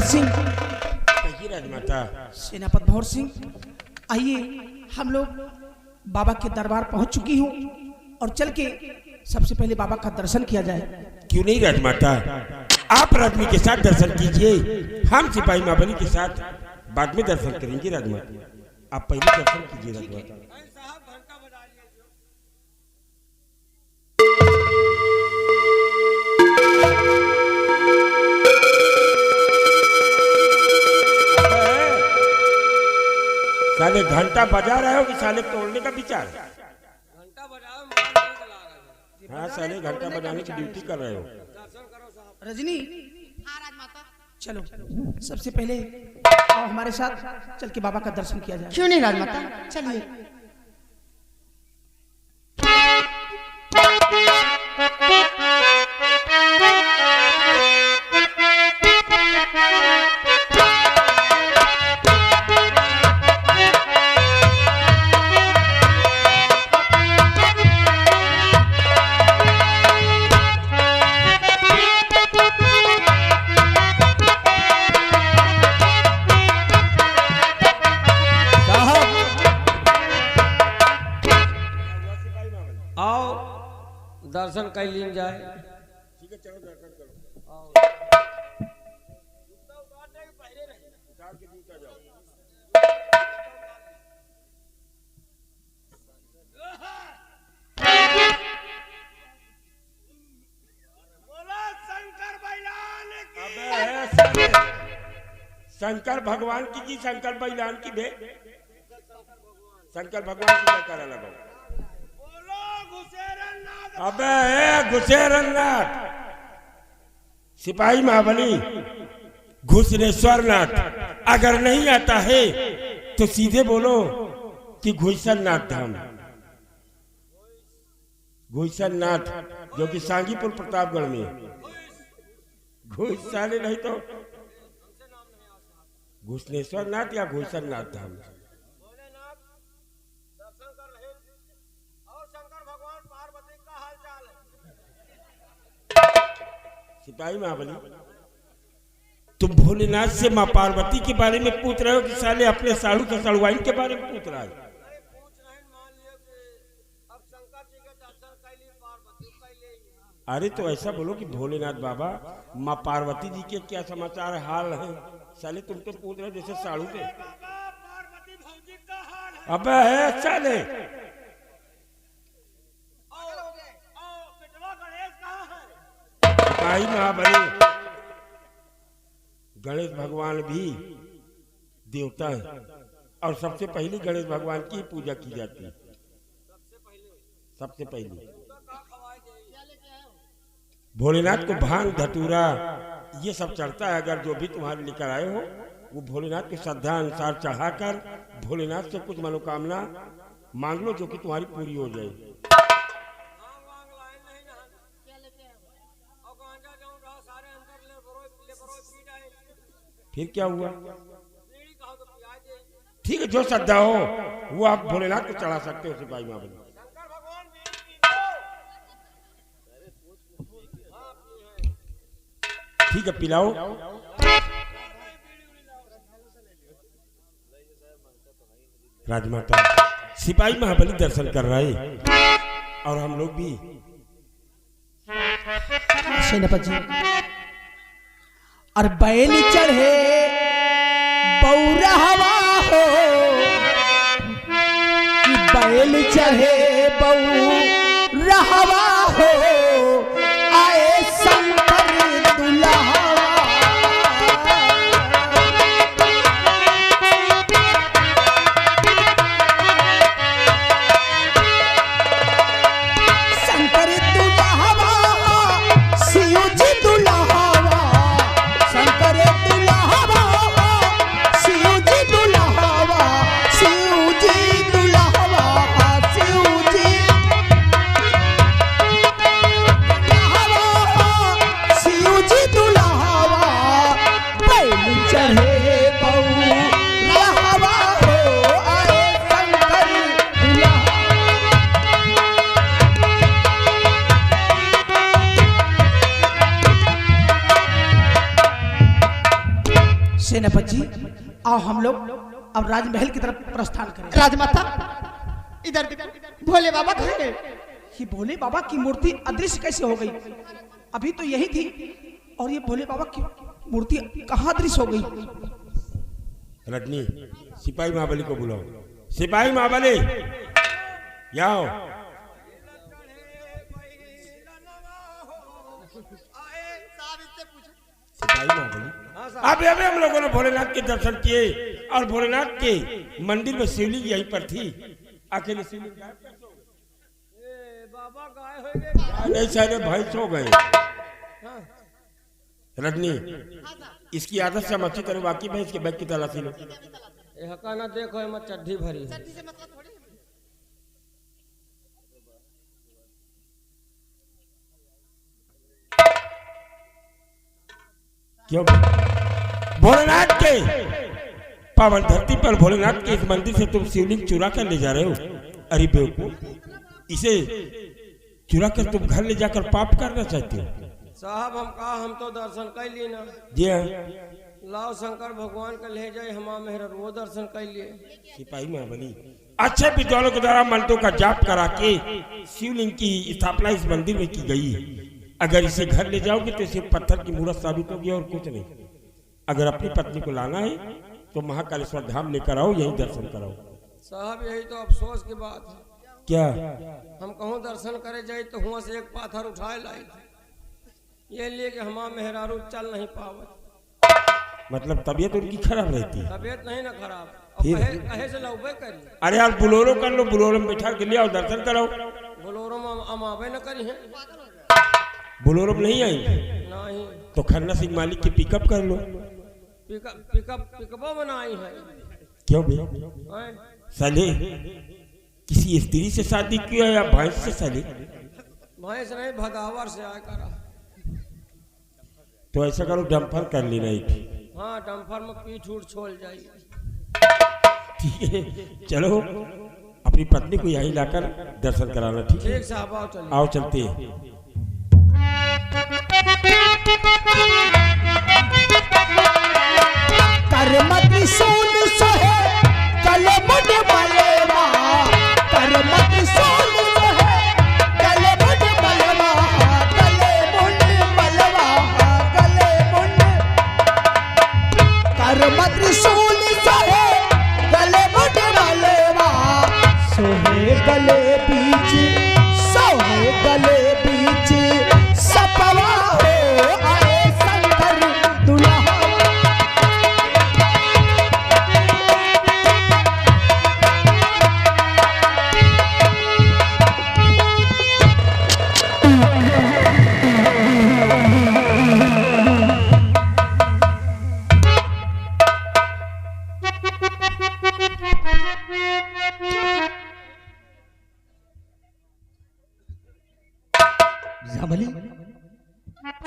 सिंह, राजमाता। सेनापति भंवर सिंह, आइए हम लोग बाबा के दरबार पहुंच चुकी हूँ और चल के सबसे पहले बाबा का दर्शन किया जाए। क्यों नहीं राजमाता, आप रश्मि के साथ दर्शन कीजिए, हम सिपाही महाबली के साथ बाद में दर्शन करेंगे राजमाता। आप पहले दर्शन कीजिए राजमाता। साले घंटा बजा रहे हो कि साले तोड़ने का विचार? घंटा बजाओ। हाँ साले घंटा बजाने की ड्यूटी कर रहे हो। रजनी, हाँ राजमाता। चलो सबसे पहले आओ हमारे साथ चल के बाबा का दर्शन किया जाए। क्यों नहीं राजमाता, चलिए। दर्शन कर लीन जाए। ठीक है चलो दर्शन करो। शंकर भगवान की शंकर बैलान की भे शंकर भगवान की जयकारा लगाओ। अबे घुसेरनाथ, सिपाही महाबली घुसरेश्वर नाथ। अगर नहीं आता है तो सीधे बोलो कि घुसरनाथ धाम, घुसरनाथ जो कि सांगीपुर प्रतापगढ़ में। घुस साले नहीं तो घुसनेश्वर नाथ या घुसरनाथ धाम। सिपाही महाबली, तुम भोलेनाथ से माँ पार्वती के बारे में पूछ रहे हो कि साले अपने साड़ू के सड़वाइन के बारे में पूछ रहा है? अरे तो ऐसा बोलो कि भोलेनाथ बाबा माँ पार्वती जी के क्या समाचार हाल है। साले तुम तो पूछ रहे हो जैसे साड़ू के। अबे है साले, सिपाही महाबली, गणेश भगवान भी देवता है और सबसे पहले गणेश भगवान की पूजा की जाती है। सबसे पहले भोलेनाथ को भांग धतूरा ये सब चढ़ता है। अगर जो भी तुम्हारे लेकर आए हो वो भोलेनाथ के श्रद्धा अनुसार चढ़ाकर भोलेनाथ से कुछ मनोकामना मांग लो जो कि तुम्हारी पूरी हो जाए। फिर क्या हुआ? ठीक है, जो श्रद्धा हो वो आप भोलेनाथ को चढ़ा सकते हो सिपाही महाबली। ठीक है पिलाओ। राजमाता, सिपाही महाबली दर्शन कर रहे और हम लोग भी। सेनापति जी, और बैल चढ़े बौरहवा हो, कि बैल चढ़े बौरहवा हो, आए शंकर दुल्हवा। शंकर दुल्हवा, शिव जी दुल्हवा, शंकर दुल्हवा, शिव जी दुल्हवा, शिव जी दुल्हवा, शिव जी। सेनापति जी, आओ हम लोग अब राजमहल की तरफ प्रस्थान करें। राजमाता इधर देखो, भोले बाबा कहाँ गए? ये भोले बाबा की मूर्ति अदृश्य कैसे हो गई? अभी तो यही थी और ये भोले बाबा की मूर्ति कहाँ अदृश्य हो गई? रजनी, सिपाही महाबली को बुलाओ। सिपाही महाबली, आओ। सिपाही महाबली, अभी हम लोगों ने भोलेनाथ के दर्शन किए और भोलेनाथ के मंदिर में शिवलिंग यहीं पर थी। अकेले शिवलिंग बाबा गाय हो गए। नहीं, सारे भाई सो गए। रजनी, इसकी आदत से हम अच्छी तरह वाकिफ है। इसके बैग की तलाशी लो। ये हकाना देखो, मत चड्ढी भरी है। क्यों? भोलेनाथ के पावन धरती पर भोलेनाथ के इस मंदिर से तुम शिवलिंग चुरा कर ले जा रहे हो? अरे बेवकूफ, इसे चुरा कर तुम घर ले जाकर पाप करना चाहते हो? साहब हम तो दर्शन कर ली ना। जी हाँ, लाओ शंकर भगवान का ले जाए, हमारा मेहर वो दर्शन कर लिए। सिपाही महाबली, अच्छे विद्वानों के द्वारा मंत्रों का जाप करा के शिवलिंग की स्थापना इस मंदिर में की गई है। अगर इसे घर ले जाओगे तो इसे पत्थर की मूर्त साबित होगी और कुछ नहीं। अगर अपनी पत्नी को लाना है तो महाकालेश्वर धाम लेकर आओ, यही दर्शन कराओ। साहब यही तो अफसोस की बात है। क्या? हम कहूँ दर्शन करे जाए तो हुआ से एक पाथर उठाए लाई थे, ये लिए कि हमारा मेहरारू चल नहीं पावत। मतलब तबीयत उनकी खराब रहती है? तबीयत नहीं ना खराब, और कहे से लौबे करी। अरे यार, बुलोरो कर लो, बुलोरो में बैठा के ले आओ, दर्शन कराओ। बोलोरो में हम आवे न करी है। बुलोरो में नहीं आई नहीं तो खन्ना सिंह मालिक की पिकअप कर लो। पिकअपो बनाई है। क्यों बे? हैं? साले किसी स्त्री से शादी किया या भैंस से? साले भैंस नहीं, भदावर से आया करा। तो ऐसा करो, डंपर कर लेना एक। हाँ, डंपर में पीठ उठ छोड़ जाएगी। ठीक है, चलो अपनी पत्नी को यहीं लाकर दर्शन कराना। ठीक है, ठीक साहब, आओ चलिए। आओ चलते हैं। कर्म त्रिशूल सोहे कले मुंड बलवा, कर्म त्रिशूल सोहे कले मुंड बलवा, कले मुंड बलवा, कले मुंड। कर्म त्रिशूल सोहे कले मुंड बलवा, सोहे गले बीच, सोहे गले बीच सपवा हो आए शंकर दुल्हा। जामली,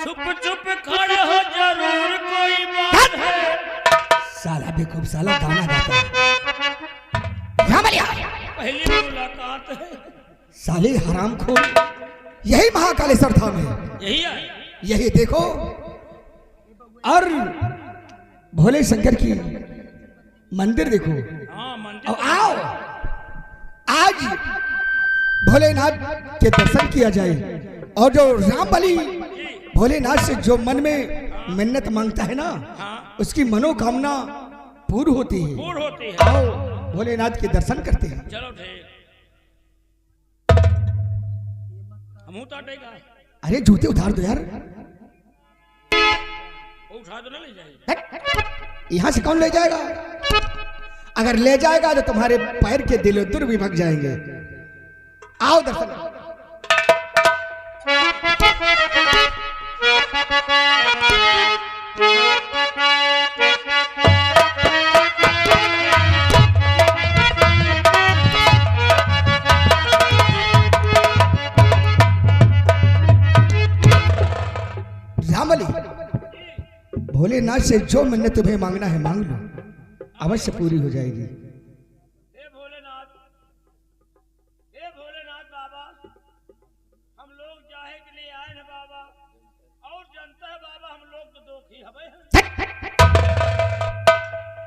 चुप चुप खड़े हो, जरूर कोई बात है। साला बेवकूफ, साला गाना गाता है। जामलिया, पहली मुलाकात है। साले हरामखोर, यही महाकालेश्वर धाम है। यही है। यही देखो, और भोले शंकर की मंदिर देखो। हाँ, मंदिर। और आओ, आज भोलेनाथ के दर्शन किया जाए। और जो रामबली भोलेनाथ से जो मन में मिन्नत मांगता है ना, उसकी मनोकामना पूर्ण होती है। पूर्ण होती है। आओ भोलेनाथ के दर्शन करते हैं। चलो ठीक, हम उतारेगा। अरे जूते उतार दो यार। वो उठा तो ना ले जाएगी। यहाँ से कौन ले जाएगा? अगर ले जाएगा तो तुम्हारे पैर के दिलो दुर भी भग जाएंगे। आओ दर्शन। रामबली, भोलेनाथ से जो मन्नत तुम्हें मांगना है मांग लो, अवश्य पूरी हो जाएगी। हे भोलेनाथ, हे भोलेनाथ बाबा, हम लोग जाहे के लिए आए हैं बाबा, और जनता है बाबा, हम लोग तो दुखी हवे हैं।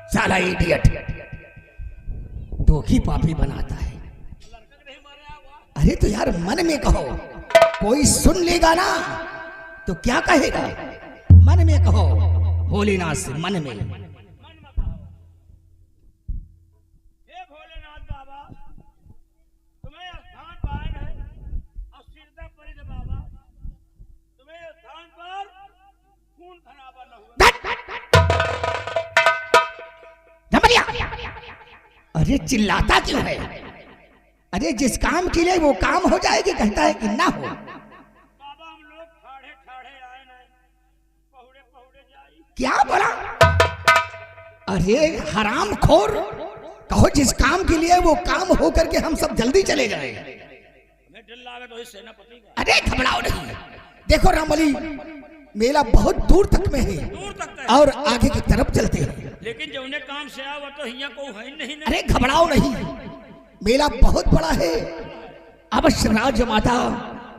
साला इडियट, दोखी पापी बनाता है। अरे तो यार मन में कहो, कोई सुन लेगा ना तो क्या कहेगा? मन में कहो भोलेनाथ से, मन में। हे भोलेनाथ बाबा, तुम्हें स्थान पाए है और सिरदा परिद बाबा, तुम्हें स्थान पर खून खराबा न हुआ। अरे चिल्लाता क्यों है? अरे जिस काम के लिए वो काम हो जाएगी, कहता है कि ना हो। बाबा हम लोग ठाड़े ठाड़े आए नहीं, पहुड़े पहुड़े जाई। क्या बोला? अरे हराम खोर, कहो जिस काम के लिए वो काम हो करके हम सब जल्दी चले जाए। मैं डर लागे तो सेनापति का। अरे घबराओ नहीं, देखो रामबली, मेला बहुत दूर तक में है, दूर तक है। और आगे की तरफ चलते हैं। लेकिन जो उन्हें काम से आवा तो हिया को है नहीं ना। अरे घबराओ नहीं, मेला बहुत बड़ा है। अवश्य राजमाता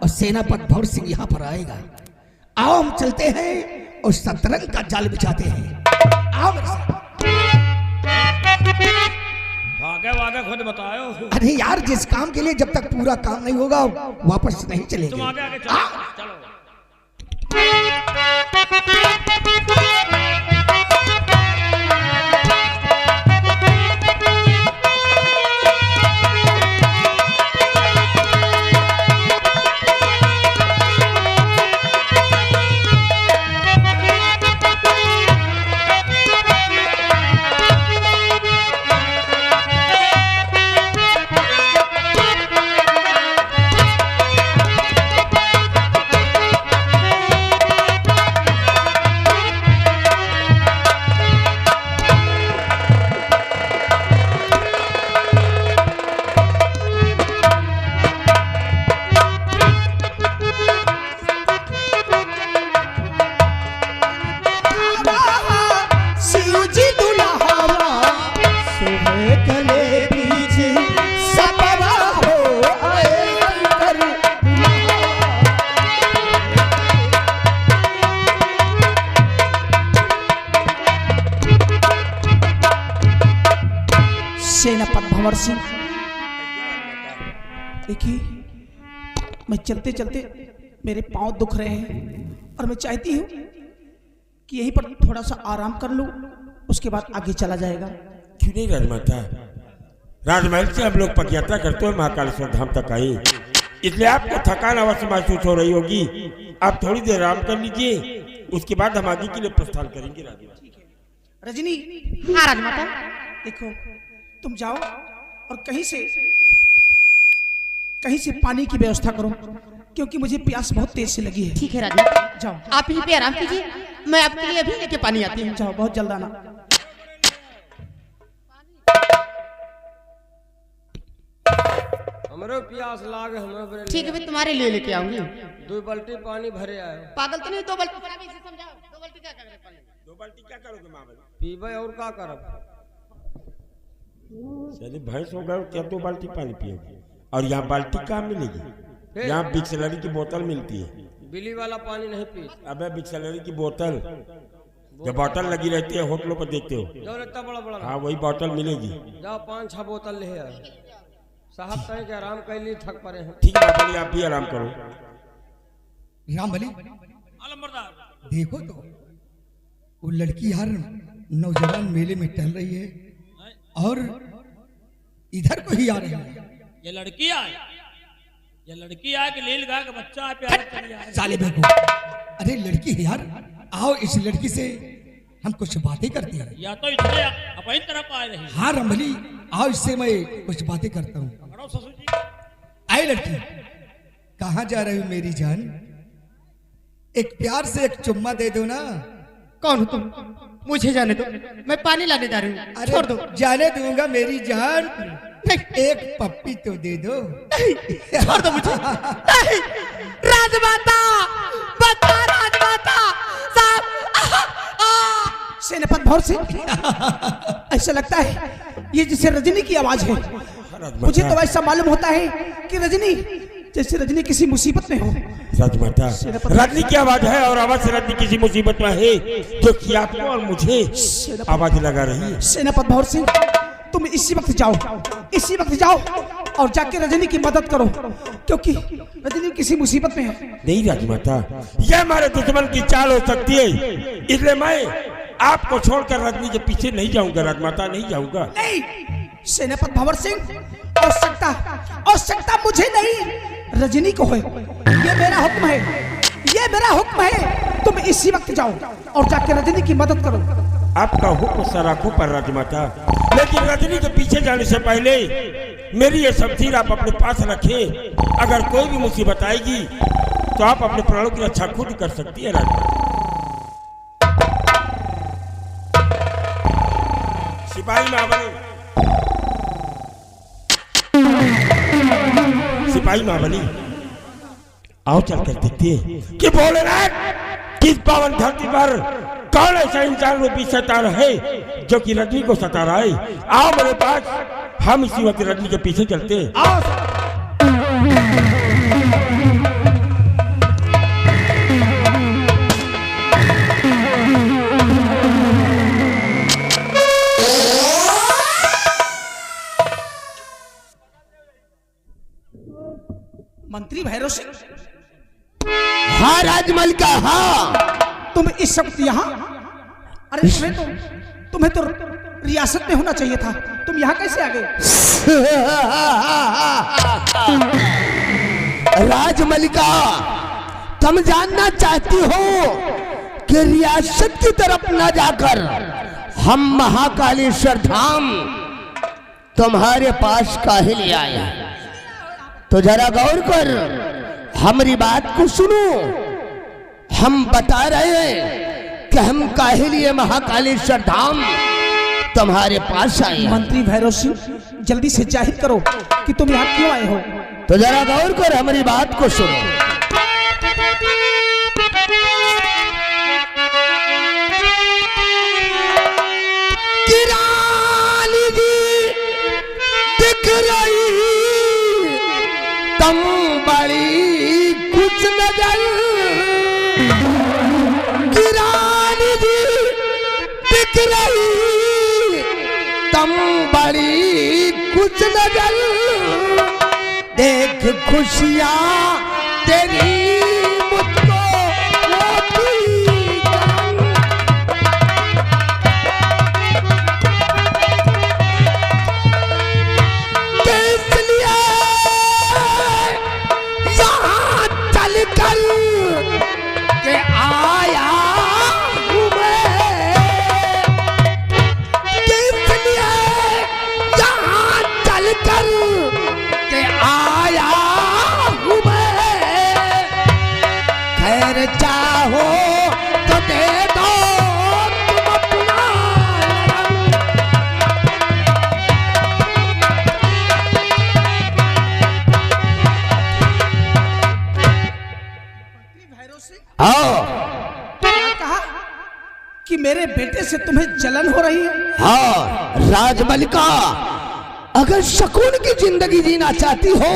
और सेनापति भौर सिंह यहाँ पर आएगा। आओ हम चलते हैं और शतरंज का जाल बिछाते हैं। आओ मेरे साथ। भागे वागे खुद बताओ। अरे यार जिस काम के लिए जब तक पूरा काम नहीं होगा वापस नहीं चलेंगे। तुम आगे आगे चलो, चलो। सेनापति भंवर सिंह, देखिए मैं चलते चलते मेरे पांव दुख रहे हैं और मैं चाहती हूँ कि यहीं पर थोड़ा सा आराम कर लूँ, उसके बाद आगे चला जाएगा। क्यों नहीं राजमाता, राजमहल से हम लोग पदयात्रा करते हुए महाकालेश्वर धाम तक आए, इसलिए आपको थकान अवश्य महसूस हो रही होगी। आप थोड़ी देर आराम कर लीजिए, उसके बाद हम आगे के लिए प्रस्थान करेंगे। राजमाता रजनी, हाँ राजमाता। देखो तुम जाओ और कहीं से पानी की व्यवस्था करो, क्योंकि मुझे प्यास बहुत तेज से लगी है। ठीक है राजमाता, जाओ आप यहीं पे आराम कीजिए, मैं आपके लिए अभी लेके पानी आती हूँ। जाओ, बहुत जल्द आना। हमरो प्यास लाग, हमें ठीक है, मैं तुम्हारे लिए लेके आऊंगी। 2 बाल्टी पानी भरे आए। पागल तो नहीं, 2 बाल्टी पानी से समझाओ। 2 बाल्टी क्या करें पानी? 2 बाल्टी क्या करोगे माँ? पीबे और का करब? चलिए भैंस हो गए क्या 2 बाल्टी पानी पियोगे? और यहाँ बाल्टी कहाँ मिलेगी? यहाँ बिस्लरी की बोतल मिलती है। बिली वाला पानी नहीं पी। अबे बिस्लरी की बोतल जो बोतल लगी रहती है होटलों पर देखते हो, जो इतना बड़ा बड़ा, हाँ वही बोतल मिलेगी। जाओ 5-6 बोतल ले आए। साहब कहीं के आराम कर ली, थक पड़े हैं। ठीक है बाबा, आप भी आराम करो। रामबली आलमबरदार, देखो तो वो लड़की यार नौजवान मेले में टहल रही है और इधर को ही आ रही है। ये लड़की आए, ये लड़की आए कि लील गाय का बच्चा आए प्यार चली आए। साले बेगू, अरे लड़की है यार, आओ इस लड़की से हम कुछ बातें करते हैं। या तो इधर अपनी तरफ आए रही। हाँ रामबली, आओ इससे मैं कुछ बातें करता हूँ। बड़ो ससुर जी, आए लड़की, कहाँ जा रही हो मेरी जान? एक प्यार से एक चुम्मा दे दो ना। कौन हो तुम? मुझे जाने दो, मैं पानी लाने जा रही हूँ। अरे छोड़ दो। जाने दूंगा मेरी जान, नहीं, एक पप्पी तो दे दो। छोड़ दो मुझे। नहीं, राजमाता, बता राजमाता साहब। सेनापति भौर सिंह, ऐसा लगता है ये जैसे रजनी की आवाज है। मुझे तो ऐसा मालूम होता है कि रजनी जैसे रजनी किसी मुसीबत में हो। राजमाता, रजनी की आवाज है और आवाज से रजनी किसी मुसीबत में है जो कि आपको और मुझे आवाज लगा रही है। सेनापति भौर सिंह, तुम इसी वक्त जाओ, इसी वक्त जाओ और जाके रजनी की मदद करो, क्योंकि रजनी किसी मुसीबत में है। नहीं राजमाता, यह हमारे दुश्मन की चाल हो सकती है, इसलिए मैं आपको छोड़कर रजनी के पीछे नहीं जाऊंगा। राजमाता, नहीं जाऊंगा। नहीं सेनापति भंवर सिंह, आवश्यकता मुझे नहीं, रजनी को है। ये मेरा हुक्म है, ये मेरा हुक्म है। तुम इसी वक्त जाओ और जाके रजनी की मदद करो। आपका हुक्म सराखों पर राजमाता, लेकिन रजनी के पीछे जाने से पहले मेरी ये शमशीर आप अपने पास रखें। अगर कोई भी मुसीबत आएगी तो आप अपने प्राणों की रक्षा खुद कर सकती है। राजमाता, सिपाही महाबली, सिपाही महाबली, आओ चलकर देखते हैं कि भोलेनाथ किस पावन धरती पर कौन ऐसा इंसान रूपी शैतान है जो कि रजनी को सता रहा है। आओ मेरे पास, हम इसी वक्त रजनी के पीछे चलते हैं। आओ। मंत्री भैरव सिंह। हाँ राजमल का, हाँ। तुम इस वक्त यहाँ? अरे तुम्हें तो रियासत में होना चाहिए था, तुम यहाँ कैसे आ गए? राजमलिका, तुम जानना चाहती हो कि रियासत की तरफ न जाकर हम महाकालेश्वर धाम तुम्हारे पास काहे ले आए? तो जरा गौर कर, हमारी बात को सुनो। हम बता रहे हैं कि हम काहे लिए महाकालेश्वर धाम तुम्हारे पास आए। मंत्री भैरव सिंह, जल्दी से जाहिर करो कि तुम यहाँ क्यों आए हो। तो जरा गौर कर, हमारी बात को सुनो। किरानी जी दिख रही तम बड़ी कुछ नजर, किरानी जी दिख रही तम बड़ी कुछ नजर, देख खुशियां तेरी मुझको होती जान। इसलिए यहाँ चल कर के आया हूँ मैं, इसलिए यहाँ चल कर के आया हूँ मैं। खैर चाहो तो दे दो तुम अपना रंग। भैरव सिंह, हाँ क्या कहा कि मेरे बेटे से तुम्हें जलन हो रही है? हाँ राजमलिका, अगर सुकून की जिंदगी जीना चाहती हो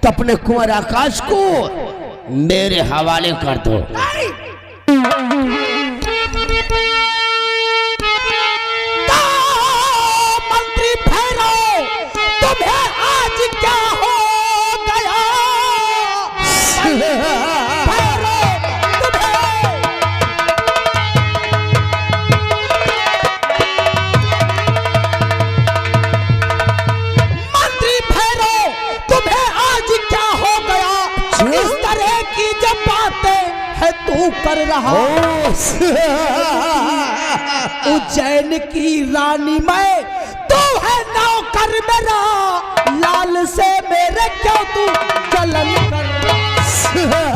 तो अपने कुंवर आकाश को मेरे हवाले कर दो। तो मंत्री भैरव, तुम्हें आज क्या हो गया? भैरव, मंत्री भैरव, तुम्हें आज क्या हो गया? इस तरह की जब बातें है तू कर रहा। उज्जैन की रानी मैं, तू है नौकर मेरा, लाल से मेरे क्यों तू जलन कर रहा?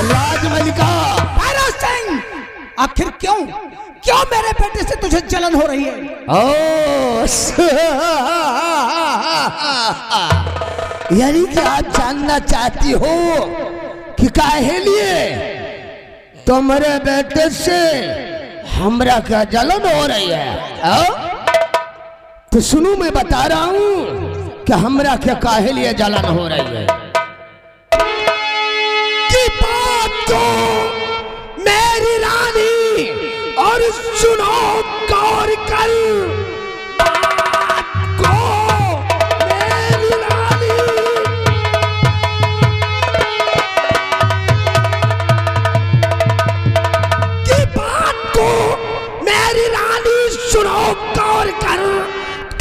राजमलिका, भैरव सिंह, आखिर क्यों क्यों मेरे बेटे से तुझे जलन हो रही है? यानी कि आप जानना चाहती हो कि काहे लिए तुम्हारे बेटे से हमरा क्या जलन हो रही है? तो सुनो मैं बता रहा हूं कि हमरा क्या काहे लिए जलन हो रही है। की बात को मेरी रानी और सुनो गौर कर, बात को मेरी रानी। की बात को मेरी रानी सुनो गौर कर,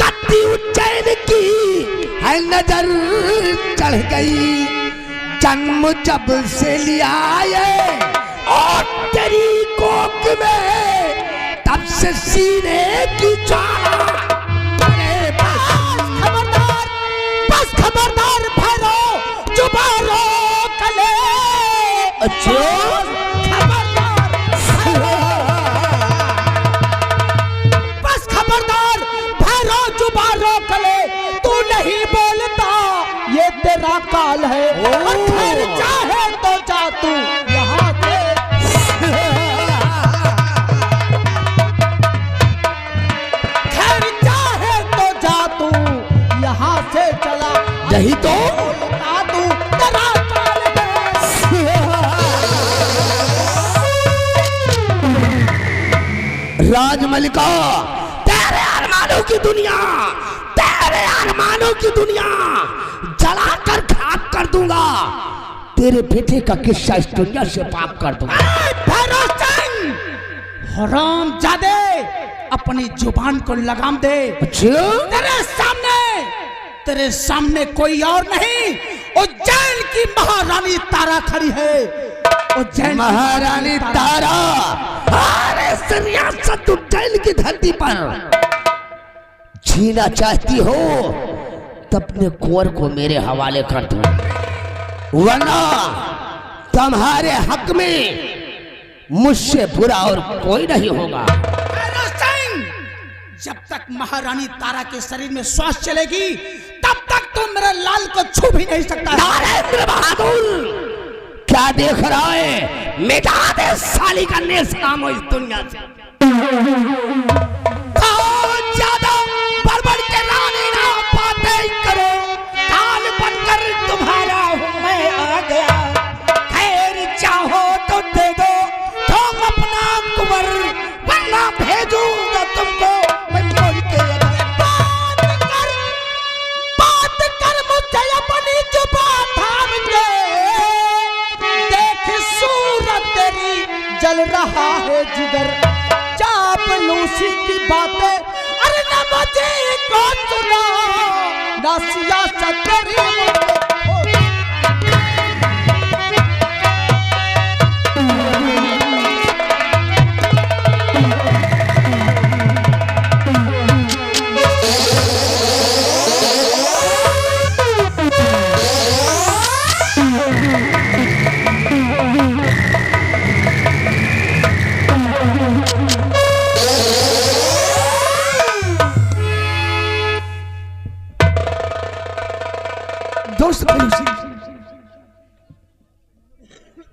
कत्ती उज्जैन की है नजर चढ़ गई, जन्म जब से लिया है और तेरी कोख में तब से सीने की ज्वाला। अरे बस खबरदार भैरो जुबानो कले। अच्छा बस खबरदार भैरो जुबानो कले, तू नहीं बोलता ये तेरा काल है। और फिर चाहे तो जा तू यहाँ से, खैर चाहे तो जा तू यहाँ से चला, यही तो बोलता तू तेरा काल है। राजमलिका तेरे अरमानों की दुनिया, तेरे अरमानों की दुनिया जलाकर खाक कर दूंगा, तेरे बेटे का किस्सा इस दुनिया से पाप कर दूंगा। हरामजादे अपनी जुबान को लगाम दे। अच्छा तेरे सामने कोई और नहीं, उज्जैन की महारानी तारा खड़ी है। उज्जैन महारानी तारा, अरे रियासत उज्जैन की धरती पर जीना चाहती हो तो अपने कुंवर को मेरे हवाले कर दो, वरना तुम्हारे हक में मुझसे बुरा और कोई नहीं होगा। जब तक महारानी तारा के शरीर में श्वास चलेगी तब तक तुम मेरे लाल को छू भी नहीं सकता। नरेंद्र बहादुर क्या देख रहा है? मिटा दे साली का नेस नाम इस दुनिया से। ज्यादा बड़बड़ के रानी ना बातें करो, काल बनकर तुम्हारा मैं आ गया। खैर चाहो तो दे दो तुम अपना कुंवर, वरना भेजूंगा तुमको मैं बोल के। बात कर मुझे अपनी जुबान थाम के, देख सूरत तेरी जल रहा है जिगर। चापलूसी की बातें अरे न मुझे को सुना, ना सियासत तेरी।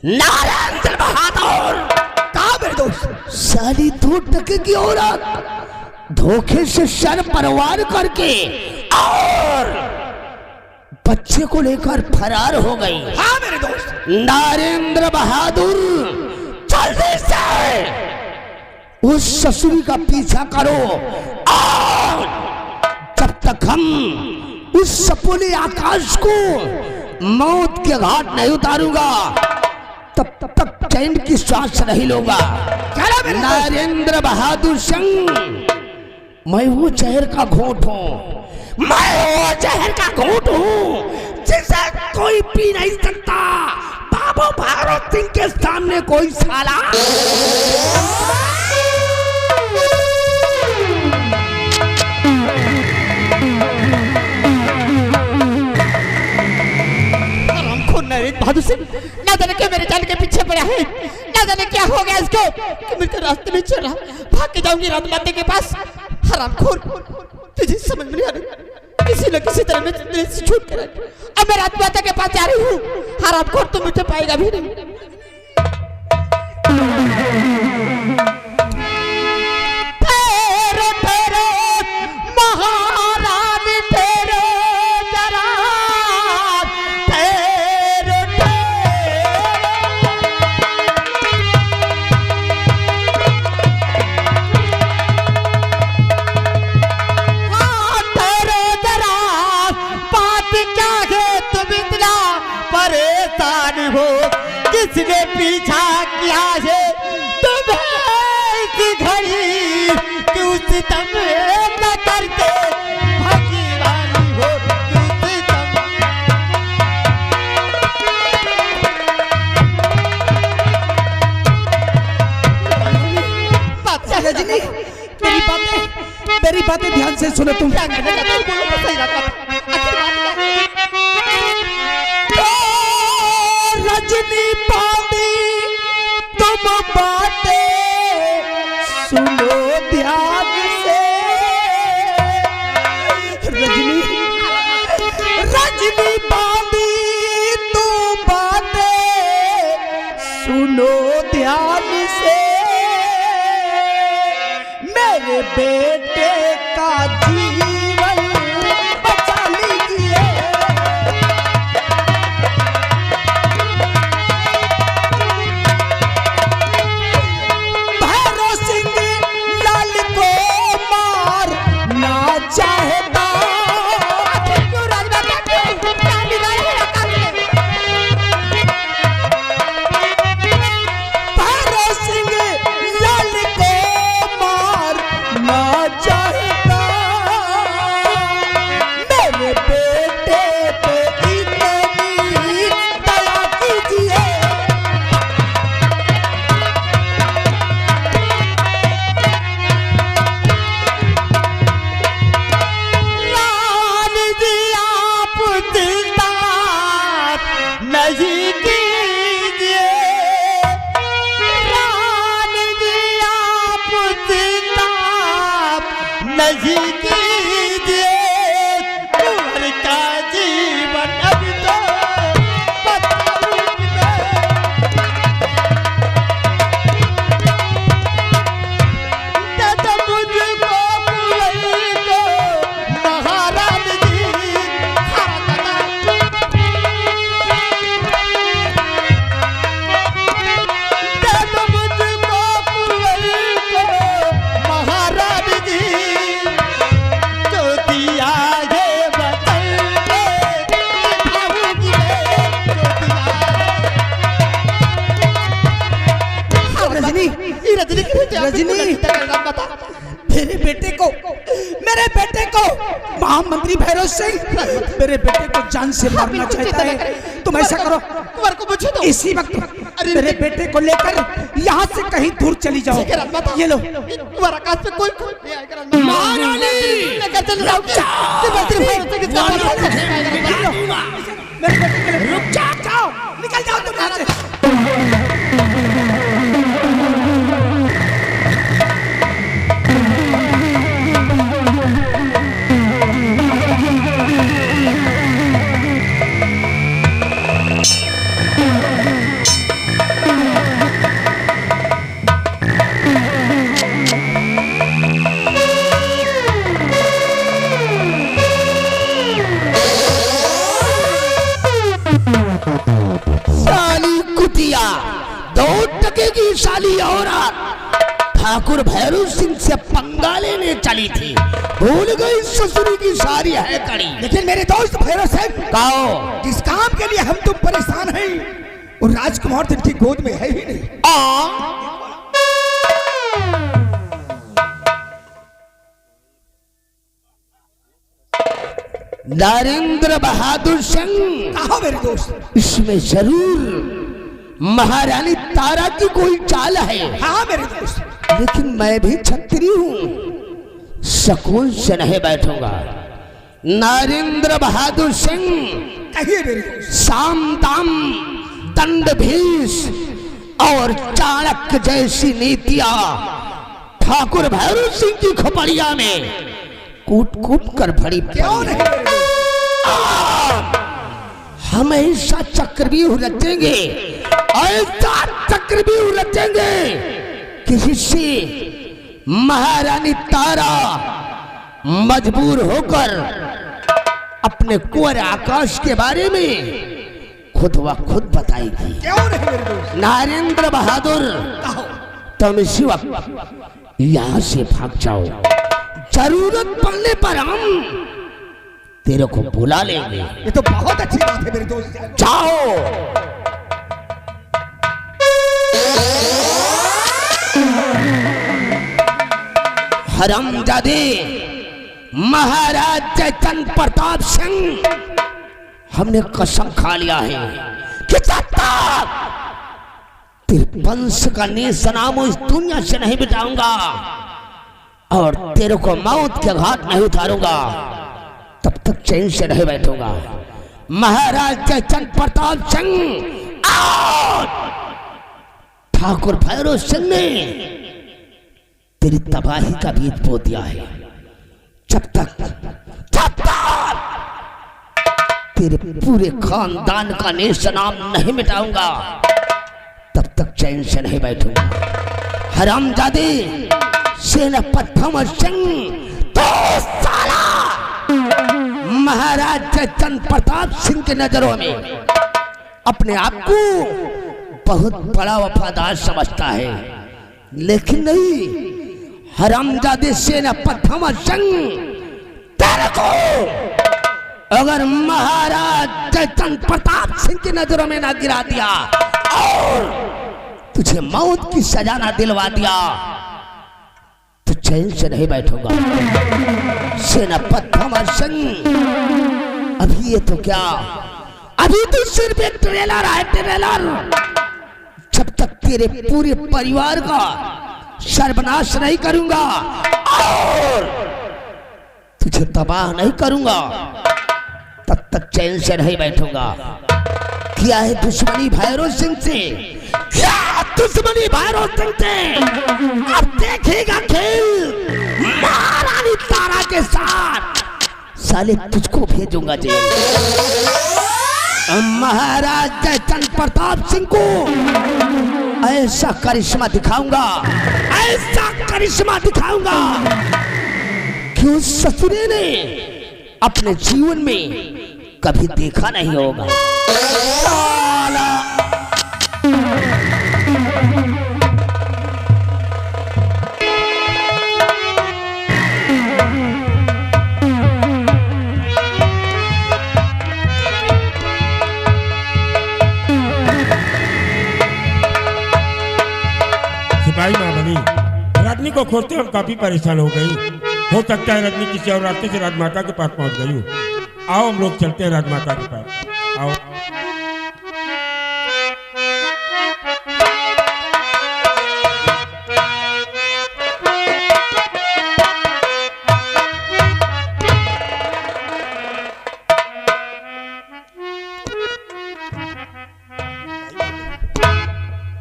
नरेंद्र बहादुर कहाँ मेरे दोस्त? साली दो टके की औरत धोखे से सर परवार करके और बच्चे को लेकर फरार हो गई। हाँ मेरे दोस्त। नरेंद्र बहादुर जल्दी से उस ससुरी का पीछा करो, और जब तक हम उस सपुले आकाश को मौत के घाट नहीं उतारूंगा तब तक चैन की श्वास नहीं लूंगा। नरेंद्र बहादुर सिंह, मैं वो जहर का घोट हूँ, मैं वो जहर का घोट हूँ जिसे कोई पी नहीं सकता। बाबू भारत सिंह के सामने कोई साला नरेंद्र बहादुर सिंह ना जाने क्या मेरे जान के पीछे पड़ा है, ना जाने क्या हो गया इसको कि मेरे रास्ते में चल रहा। भाग के जाऊंगी राजमाता के पास। हरामखोर, तुझे समझ में नहीं आ रही, किसी न किसी तरह में मेरे से छूट कर अब मैं राजमाता के पास जा रही हूँ। हरामखोर तो मुझे पाएगा भी नहीं। परेशान हो, किसने पीछा किया है तुम्हें इस घड़ी, क्यों सितम न करते भगवानी हो, क्यों सितम। रजनी, मेरी बातें ध्यान से सुनो तुम। क्या कहना चाहते हो? बोलो तो सही बात है। आखिर बात क्या है? रजनी पादी तुम बातें सुनो ध्यान से। रजनी रजनी पादी तुम बातें सुनो ध्यान से। मेरे बेटे का जीवन बचा लीजिए। भैरव सिंह लाल को मारना चाहता। क्यों राजमाता क्यों? क्या बिगाड़ है काम में? भैरव सिंह लाल को मारना चाहता। मेरे बेटे पे इतनी दया कीजिए। रान जी आप चिंता नहीं कीजिए, रान जी आप चिंता नहीं कीजिए। कुंवर का जीवन अब तो बदलूंगी मैं। दादा मुझको कुंवर को महाराज जी दादा मुझको कुंवर को महाराज जी जो दिया है बदल के निभाऊंगी मैं, जो दिया रजनी है। रजनी रजनी, बता। मेरे बेटे को महामंत्री भैरव सिंह मेरे बेटे को जान से मारना चाहता है। तुम ऐसा करो, कुंवर को मुझे दो। इसी वक्त मेरे बेटे को लेकर यहाँ से कहीं दूर चली जाओ। ये लो। कुंवर आकाश पे कोई नहीं आएगा। महारानी लेकर चले जाओगे। मंत्री भैरव सिंह इसका मेरे बेटे के लिए रुक जाओ, निकल जाओ तुम यहाँ से। साली कुतिया, 2 टके की साली औरत ठाकुर भैरव सिंह से पंगा लेने चली थी, भूल गई ससुरी की सारी है कड़ी। लेकिन मेरे दोस्त भैरव सिंह, कहो जिस काम के लिए हम तुम परेशान हैं वो राजकुमार तो इनकी गोद में है ही नहीं। नरेंद्र बहादुर सिंह, कहो मेरे दोस्त। इसमें जरूर महारानी तारा की कोई चाल है। हाँ मेरे दोस्त। लेकिन मैं भी छत्री हूँ, सकून से नहीं बैठूंगा। नरेंद्र बहादुर सिंह, कहिए मेरे दोस्त। साम दाम दंड भीष और चाणक्य जैसी नीतियां ठाकुर भैरव सिंह की खोपड़िया में कूट कूट कर भरी क्यों नहीं मेरे दोस्त? हमेशा चक्रव्यूह रचेंगे, ऐसा चक्रव्यूह रचेंगे किसी से महारानी तारा मजबूर होकर अपने कुंवर आकाश के बारे में खुद व खुद बताएगी। क्यों नहीं मेरे दोस्त? नरेंद्र बहादुर, कहो। तुम इसी वक्त यहाँ से भाग जाओ। जरूरत पड़ने पर हम तेरे को बुला लेंगे। ये तो बहुत अच्छी बात है मेरे दोस्त। जाओ। हरामजादे महाराज जयचंद प्रताप सिंह, हमने कसम खा लिया है कि जब तक तेरे वंश का निशान इस दुनिया से नहीं मिटाऊंगा और तेरे को मौत के घाट नहीं उतारूंगा, तब तक चैन से नहीं बैठूंगा। महाराज जयचंद प्रताप सिंह और ठाकुर भैरव सिंह ने तेरी तबाही का बीज बो दिया है। जब तक तेरे पूरे खानदान का निशान नहीं मिटाऊंगा, तब तक चैन से नहीं बैठूंगा। हरामजादे सेनापति भंवर सिंह तो साला महाराज जयचंद प्रताप सिंह के नजरों में अपने आप को बहुत बड़ा वफादार समझता है, लेकिन नहीं। हरामजादे सेनापति भंवर सिंह, तेरे को अगर महाराज जयचंद प्रताप सिंह की नजरों में ना गिरा दिया और तुझे मौत की सजा ना दिलवा दिया, तो चैन से नहीं बैठूंगा। सेनापति भंवर सिंह, अभी ये तो क्या, अभी तो सिर्फ एक ट्रेलर है, ट्रेलर। जब तक तेरे पूरे परिवार का सर्वनाश नहीं करूंगा और तुझे तबाह नहीं करूंगा, तब तक चैन से नहीं बैठूंगा। क्या है दुश्मनी भैरव सिंह से, क्या दुश्मनी भैरव सिंह से, अब देखेगा खेल महारानी तारा के साथ। साले तुझको भेजूंगा जेल। महाराज जयचंद प्रताप सिंह को ऐसा करिश्मा दिखाऊंगा, ऐसा करिश्मा दिखाऊंगा कि उस ससुरे ने अपने जीवन में कभी देखा नहीं होगा। सिपाही महाबली, रजनी को खोजते हम काफी परेशान हो गई। हो सकता है रजनी किसी और रास्ते से राजमाता के पास पहुंच गई हो। आओ हम लोग चलते हैं राजमाता के पास। आओ।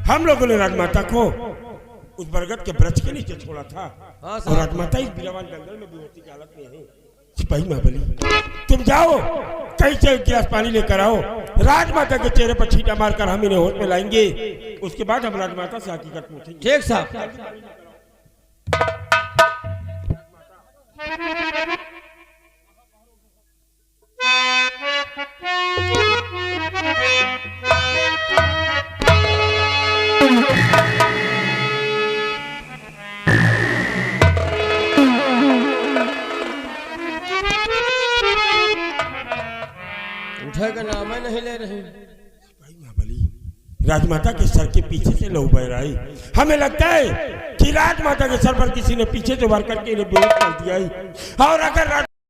हम लोगों ने राजमाता को उस बरगद के वृक्ष के नीचे छोड़ा था और राजमाता इस बिलावान जंगल में बेहोशी की हालत में है। सिपाही महाबली, तुम जाओ कहीं से एक गिलास पानी लेकर आओ, राजमाता के चेहरे पर छींटा मारकर हम इन्हें होश में लाएंगे। उसके बाद हम राजमाता से हकीकत पूछेंगे। ठीक साहब। उठे का नाम ही नहीं ले रहे। सिपाही महाबली, राजमाता के सर के पीछे से लहू बह रहा है। हमें लगता है कि राजमाता के सर पर किसी ने पीछे से वार करके इन्हें बेहोश कर दिया है। और अगर